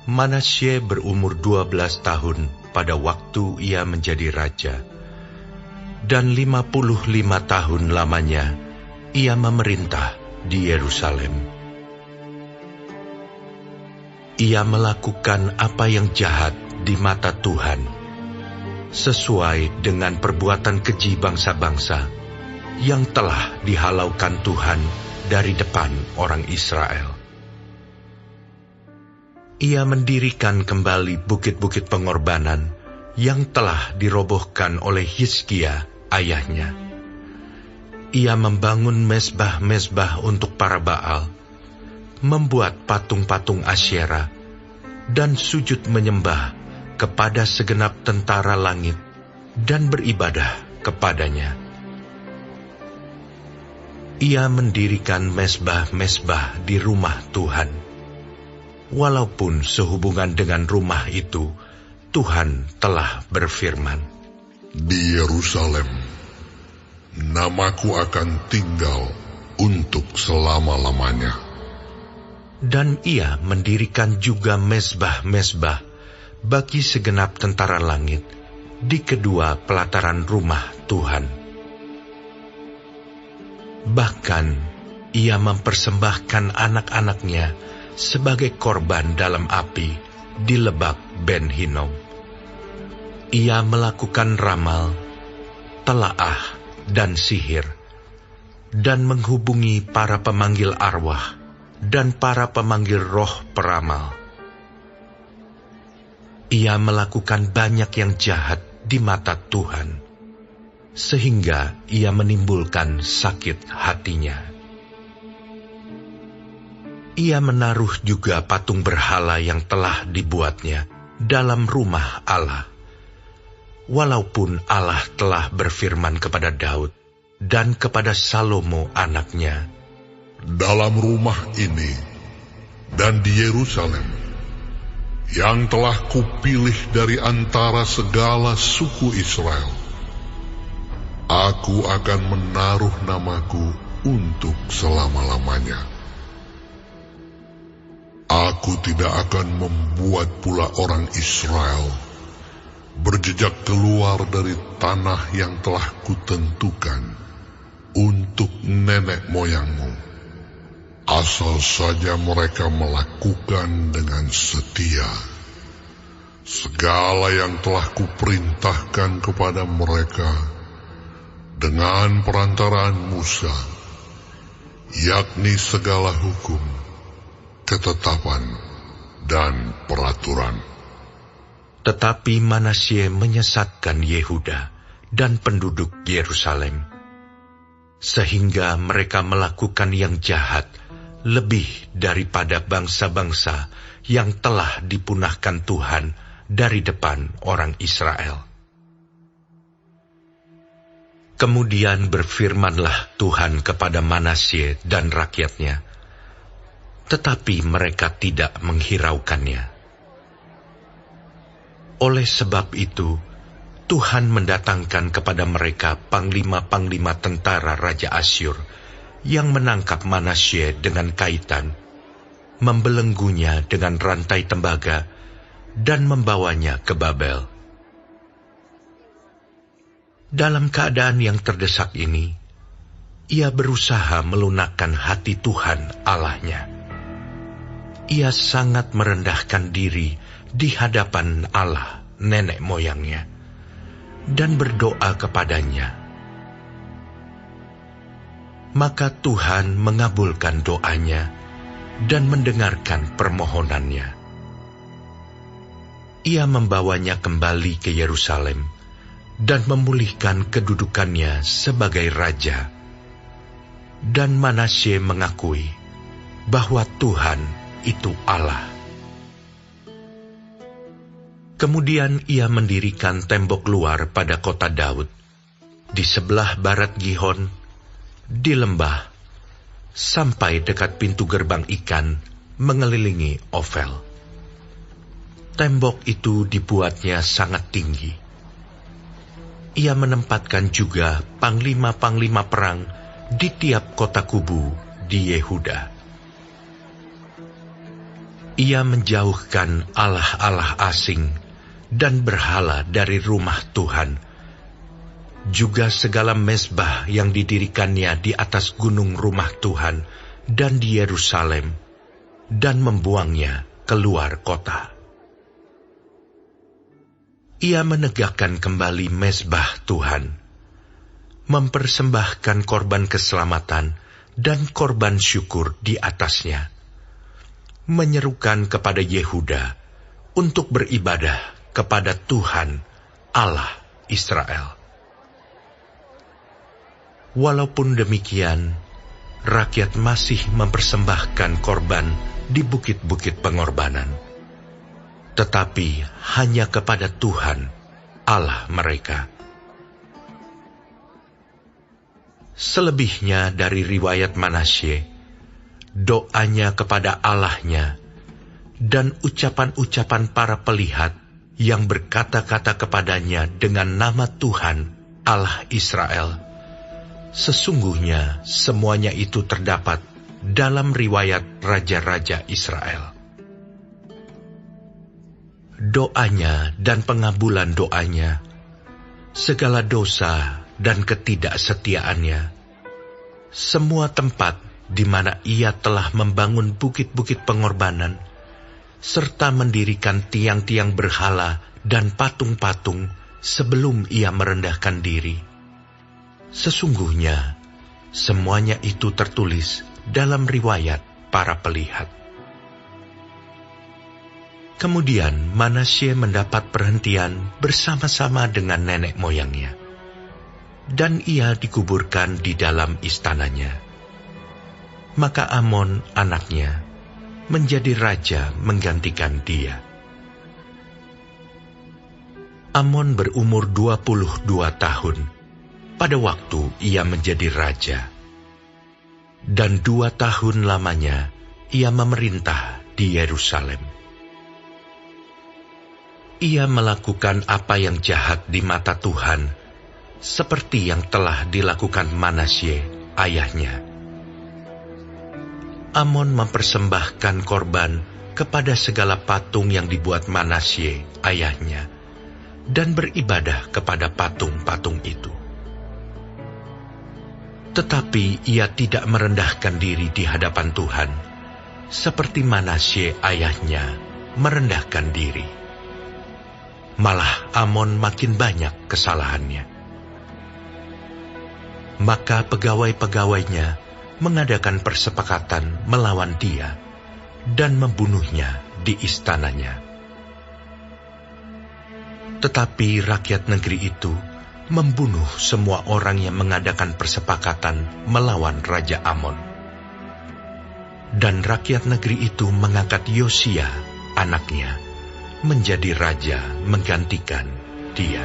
Manasye berumur 12 tahun pada waktu ia menjadi raja, dan 55 tahun lamanya ia memerintah di Yerusalem. Ia melakukan apa yang jahat di mata Tuhan, sesuai dengan perbuatan keji bangsa-bangsa yang telah dihalaukan Tuhan dari depan orang Israel. Ia mendirikan kembali bukit-bukit pengorbanan yang telah dirobohkan oleh Hizkia ayahnya. Ia membangun mezbah-mezbah untuk para Baal, membuat patung-patung Asyera, dan sujud menyembah kepada segenap tentara langit dan beribadah kepadanya. Ia mendirikan mezbah-mezbah di rumah Tuhan. Walaupun sehubungan dengan rumah itu, Tuhan telah berfirman, "Di Yerusalem, namaku akan tinggal untuk selama-lamanya." Dan ia mendirikan juga mezbah-mezbah bagi segenap tentara langit di kedua pelataran rumah Tuhan. Bahkan ia mempersembahkan anak-anaknya sebagai korban dalam api di lebak Ben Hinnom. Ia melakukan ramal, telaah, dan sihir, dan menghubungi para pemanggil arwah dan para pemanggil roh peramal. Ia melakukan banyak yang jahat di mata Tuhan, sehingga ia menimbulkan sakit hatinya. Ia menaruh juga patung berhala yang telah dibuatnya dalam rumah Allah, walaupun Allah telah berfirman kepada Daud dan kepada Salomo anaknya, "Dalam rumah ini dan di Yerusalem, yang telah kupilih dari antara segala suku Israel, aku akan menaruh namaku untuk selama-lamanya. Aku tidak akan membuat pula orang Israel berjejak keluar dari tanah yang telah kutentukan untuk nenek moyangmu, asal saja mereka melakukan dengan setia segala yang telah kuperintahkan kepada mereka dengan perantaraan Musa, yakni segala hukum, ketetapan, dan peraturan." Tetapi Manasye menyesatkan Yehuda dan penduduk Yerusalem, sehingga mereka melakukan yang jahat lebih daripada bangsa-bangsa yang telah dipunahkan Tuhan dari depan orang Israel. Kemudian berfirmanlah Tuhan kepada Manasye dan rakyatnya, tetapi mereka tidak menghiraukannya. Oleh sebab itu, Tuhan mendatangkan kepada mereka panglima-panglima tentara Raja Asyur yang menangkap Manasye dengan kaitan, membelenggunya dengan rantai tembaga, dan membawanya ke Babel. Dalam keadaan yang terdesak ini, ia berusaha melunakkan hati Tuhan Allahnya. Ia sangat merendahkan diri di hadapan Allah nenek moyangnya, dan berdoa kepadanya. Maka Tuhan mengabulkan doanya dan mendengarkan permohonannya. Ia membawanya kembali ke Yerusalem dan memulihkan kedudukannya sebagai raja. Dan Manasye mengakui bahwa Tuhan itu Allah. Kemudian ia mendirikan tembok luar pada kota Daud, di sebelah barat Gihon, di lembah, sampai dekat pintu gerbang ikan, mengelilingi Ofel. Tembok itu dibuatnya sangat tinggi. Ia menempatkan juga panglima-panglima perang di tiap kota kubu di Yehuda. Ia menjauhkan allah-allah asing dan berhala dari rumah Tuhan, juga segala mezbah yang didirikannya di atas gunung rumah Tuhan dan di Yerusalem, dan membuangnya keluar kota. Ia menegakkan kembali mezbah Tuhan, mempersembahkan korban keselamatan dan korban syukur di atasnya, menyerukan kepada Yehuda untuk beribadah kepada Tuhan Allah Israel. Walaupun demikian, rakyat masih mempersembahkan korban di bukit-bukit pengorbanan, tetapi hanya kepada Tuhan Allah mereka. Selebihnya dari riwayat Manasye, doanya kepada Allahnya, dan ucapan-ucapan para pelihat yang berkata-kata kepadanya dengan nama Tuhan Allah Israel, sesungguhnya semuanya itu terdapat dalam riwayat raja-raja Israel. Doanya dan pengabulan doanya, segala dosa dan ketidaksetiaannya, semua tempat di mana ia telah membangun bukit-bukit pengorbanan, serta mendirikan tiang-tiang berhala dan patung-patung sebelum ia merendahkan diri. Sesungguhnya, semuanya itu tertulis dalam riwayat para pelihat. Kemudian Manasye mendapat perhentian bersama-sama dengan nenek moyangnya, dan ia dikuburkan di dalam istananya. Maka Amon anaknya menjadi raja menggantikan dia. Amon berumur 22 tahun pada waktu ia menjadi raja, dan 2 tahun lamanya ia memerintah di Yerusalem. Ia melakukan apa yang jahat di mata Tuhan, seperti yang telah dilakukan Manasye ayahnya. Amon mempersembahkan korban kepada segala patung yang dibuat Manasye ayahnya, dan beribadah kepada patung-patung itu. Tetapi ia tidak merendahkan diri di hadapan Tuhan, seperti Manasye ayahnya merendahkan diri. Malah Amon makin banyak kesalahannya. Maka pegawai-pegawainya mengadakan persepakatan melawan dia dan membunuhnya di istananya. Tetapi rakyat negeri itu membunuh semua orang yang mengadakan persepakatan melawan Raja Amon. Dan rakyat negeri itu mengangkat Yosia, anaknya, menjadi raja menggantikan dia.